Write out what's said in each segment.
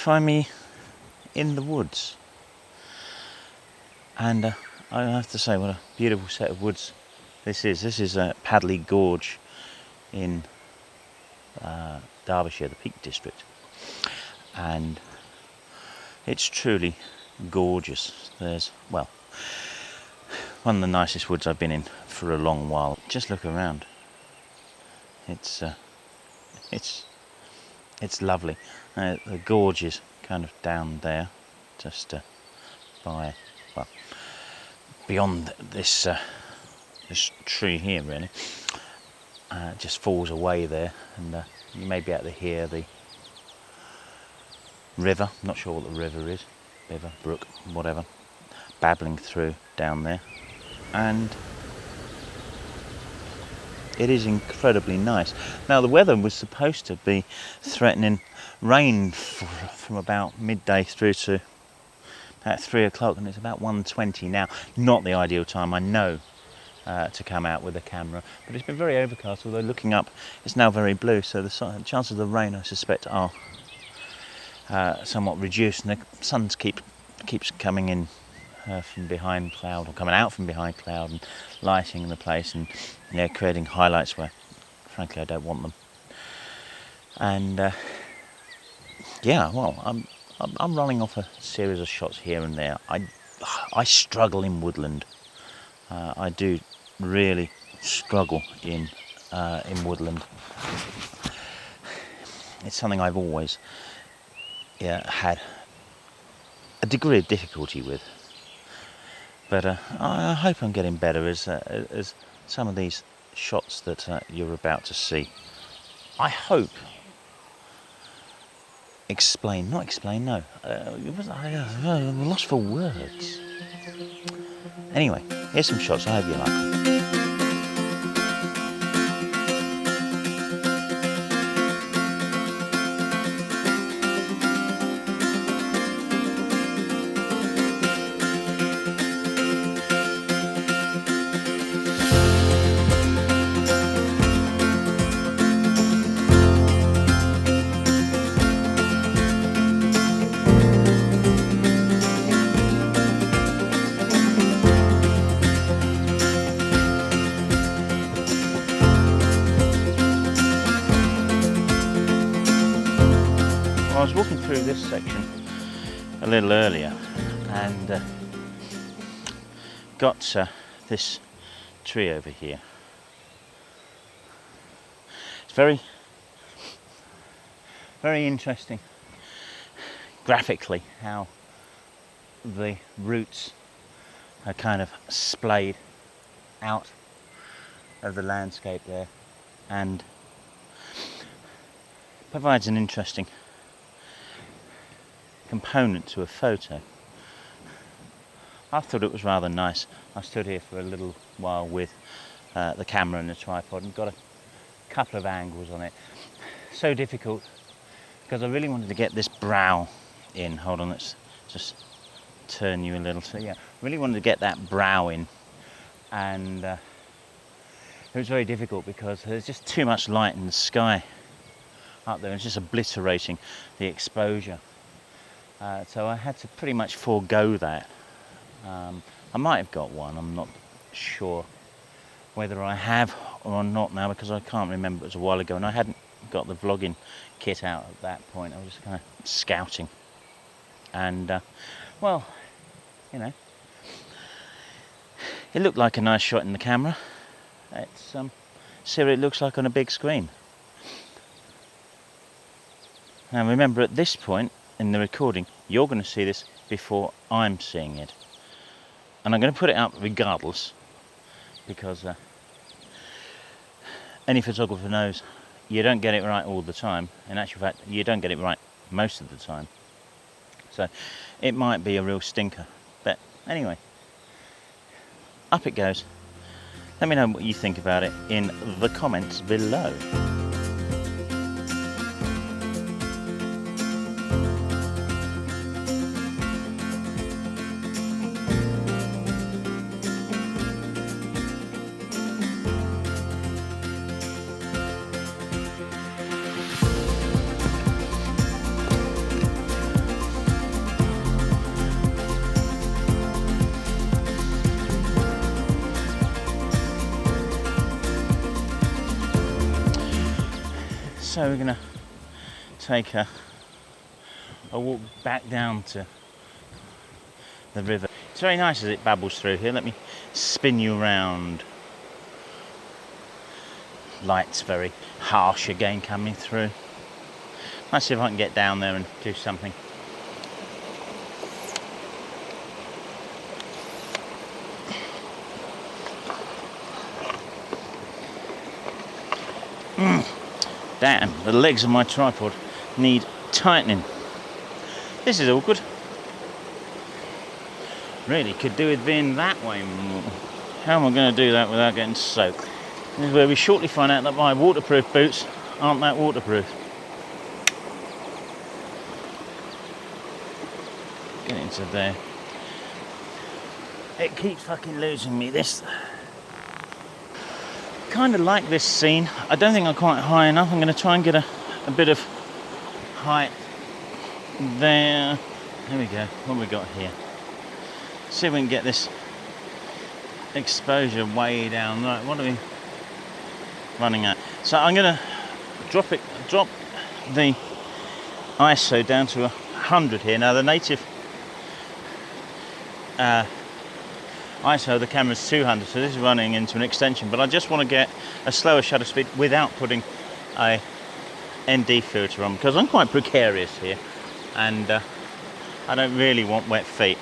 find me in the woods, and I have to say, what a beautiful set of woods this is. This is Padley Gorge in Derbyshire, the Peak District, and it's truly gorgeous. There's, well, one of the nicest woods I've been in for a long while. Just look around. It's lovely. The gorge is kind of down there, just by, well, beyond this this tree here, really. It just falls away there, and you may be able to hear the river. I'm not sure what the river is, river, brook, whatever, babbling through down there, and it is incredibly nice. Now, the weather was supposed to be threatening rain from about midday through to about 3 o'clock, and it's about 1:20 now. Not the ideal time, I know, to come out with a camera, but it's been very overcast, although looking up it's now very blue, so the chances of the rain, I suspect, are somewhat reduced, and the sun keeps coming in from behind cloud, or coming out from behind cloud, and lighting the place, and creating highlights where frankly I don't want them. And well, I'm rolling off a series of shots here and there. I struggle in woodland. I do really struggle in woodland. It's something I've always had a degree of difficulty with. But I hope I'm getting better as some of these shots that you're about to see, I hope, I'm lost for words. Anyway, here's some shots, I hope you like them. I was walking through this section a little earlier and got this tree over here. It's very, very interesting graphically how the roots are kind of splayed out of the landscape there, and provides an interesting component to a photo. I thought it was rather nice. I stood here for a little while with the camera and the tripod and got a couple of angles on it. So difficult because I really wanted to get this brow in. Hold on, let's just turn you a little. So yeah, really wanted to get that brow in, and it was very difficult because there's just too much light in the sky up there. It's just obliterating the exposure. So I had to pretty much forego that. I might have got one, I'm not sure whether I have or not now, because I can't remember, it was a while ago and I hadn't got the vlogging kit out at that point. I was just kind of scouting, and well, you know, it looked like a nice shot in the camera. It's see what it looks like on a big screen. Now remember, at this point in the recording, you're going to see this before I'm seeing it, and I'm going to put it up regardless, because any photographer knows you don't get it right all the time. In actual fact, you don't get it right most of the time, so it might be a real stinker. But anyway, up it goes. Let me know what you think about it in the comments below. So we're gonna take a walk back down to the river. It's very nice as it babbles through here. Let me spin you around. Light's very harsh again coming through. Let's see if I can get down there and do something. Damn, the legs of my tripod need tightening. This is awkward. Really could do with being that way more. How am I going to do that without getting soaked? This is where we shortly find out that my waterproof boots aren't that waterproof. Get into there. It keeps fucking losing me, this. Kind of like this scene. I don't think I'm quite high enough. I'm going to try and get a bit of height there. There we go. What have we got here? See if we can get this exposure way down. Right, what are we running at? So I'm going to drop the ISO down to 100 here. Now the native ISO of the camera is 200, so this is running into an extension, but I just want to get a slower shutter speed without putting a ND filter on, because I'm quite precarious here and I don't really want wet feet.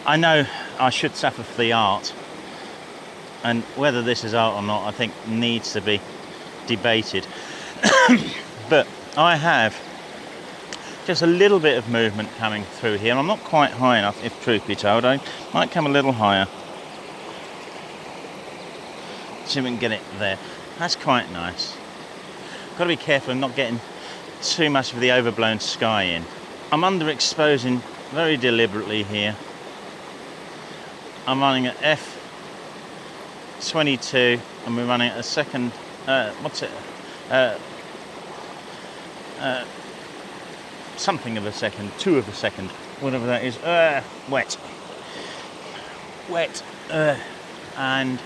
I know I should suffer for the art, and whether this is art or not I think needs to be debated. But I have just a little bit of movement coming through here. I'm not quite high enough, if truth be told. I might come a little higher. See if we can get it there. That's quite nice. Got to be careful of not getting too much of the overblown sky in. I'm underexposing very deliberately here. I'm running at f22 and we're running at a second, something of a second, 2 of a second, whatever that is. Wet, and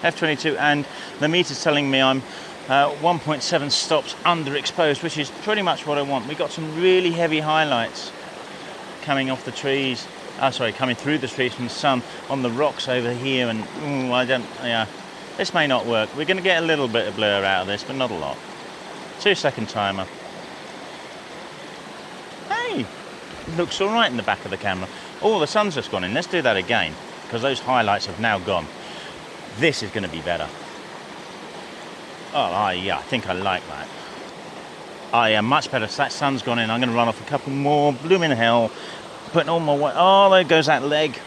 f22, and the meter's telling me I'm 1.7 stops underexposed, which is pretty much what I want. We've got some really heavy highlights coming off the trees. Coming through the trees from the sun on the rocks over here, and this may not work. We're going to get a little bit of blur out of this, but not a lot. 2-second timer. Hey, looks all right in the back of the camera. Oh, the sun's just gone in. Let's do that again, because those highlights have now gone. This is going to be better. Oh, yeah, I think I like that. Oh, yeah, much better. So that sun's gone in. I'm going to run off a couple more. Blooming hell. Putting all my weight. Oh, there goes that leg.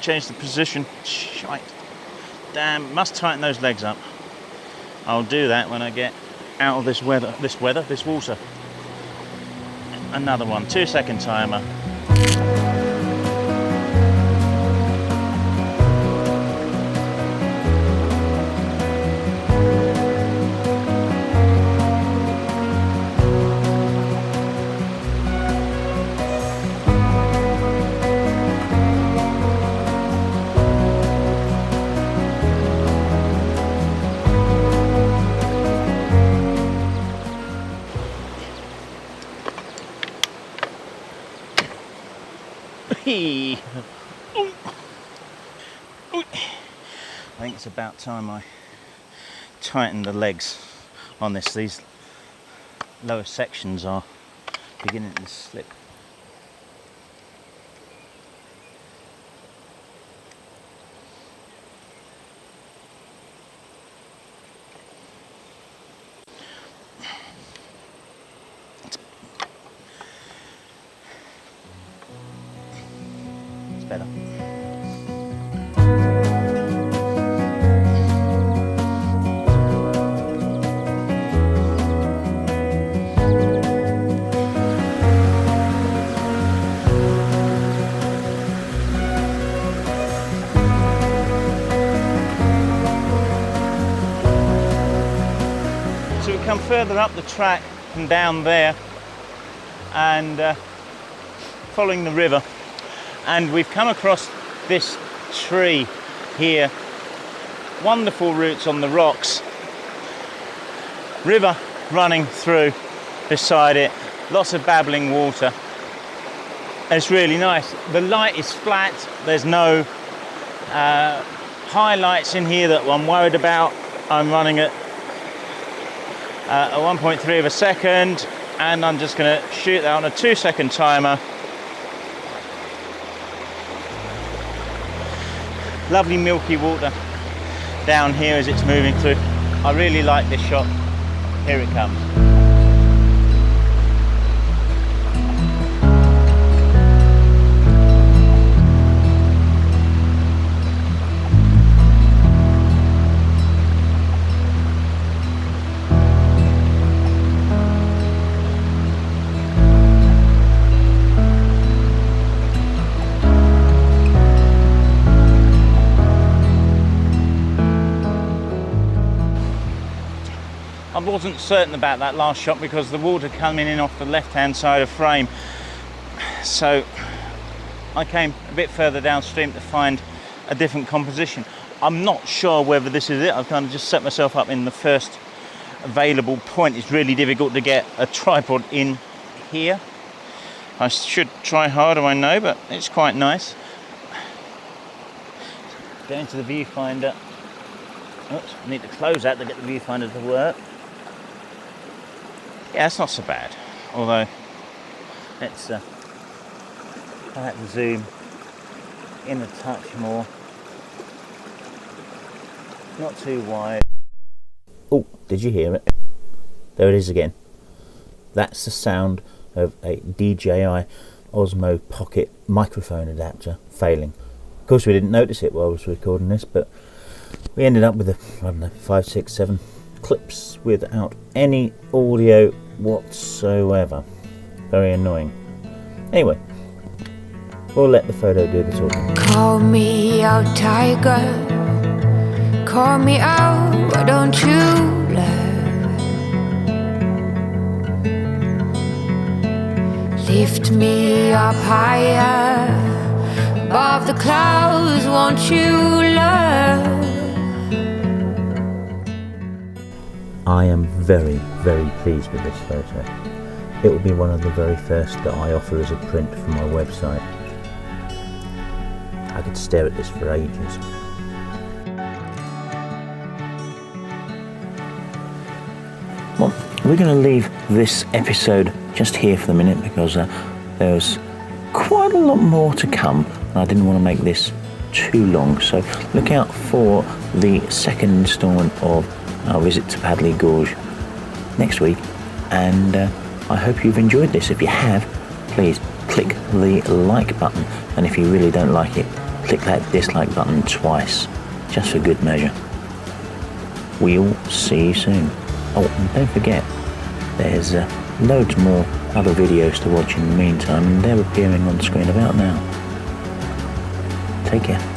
Change the position. Shite. Damn, must tighten those legs up. I'll do that when I get out of this water. Another one. 2-second timer. I think it's about time I tighten the legs on this. These lower sections are beginning to slip. It's better. So we come further up the track and down there and following the river, and we've come across this tree here. Wonderful roots on the rocks. River running through beside it, lots of babbling water. And it's really nice. The light is flat, there's no highlights in here that I'm worried about. I'm running at a 1.3 of a second, and I'm just going to shoot that on a 2-second timer. Lovely milky water down here as it's moving through. I really like this shot. Here it comes. I wasn't certain about that last shot because the water coming in off the left-hand side of frame, so I came a bit further downstream to find a different composition. I'm not sure whether this is it. I've kind of just set myself up in the first available point. It's really difficult to get a tripod in here. I should try harder, I know, but it's quite nice. Going to the viewfinder. Oops, I need to close that to get the viewfinder to work. Yeah, it's not so bad. Although, let's I have to zoom in a touch more. Not too wide. Oh, did you hear it? There it is again. That's the sound of a DJI Osmo Pocket microphone adapter failing. Of course, we didn't notice it while I was recording this, but we ended up with I don't know, 5, 6, 7 clips without any audio whatsoever. Very annoying. Anyway, we'll let the photo do the talking. Call me out, tiger. Call me out, why don't you love? Lift me up higher above the clouds, won't you love? I am very, very pleased with this photo. It will be one of the very first that I offer as a print for my website. I could stare at this for ages. Well, we're going to leave this episode just here for the minute because there's quite a lot more to come. I didn't want to make this too long, so look out for the second instalment of our visit to Padley Gorge next week, and I hope you've enjoyed this. If you have, please click the like button, and if you really don't like it, click that dislike button twice, just for good measure. We'll see you soon. Oh, and don't forget, there's loads more other videos to watch in the meantime, and they're appearing on screen about now. Take care.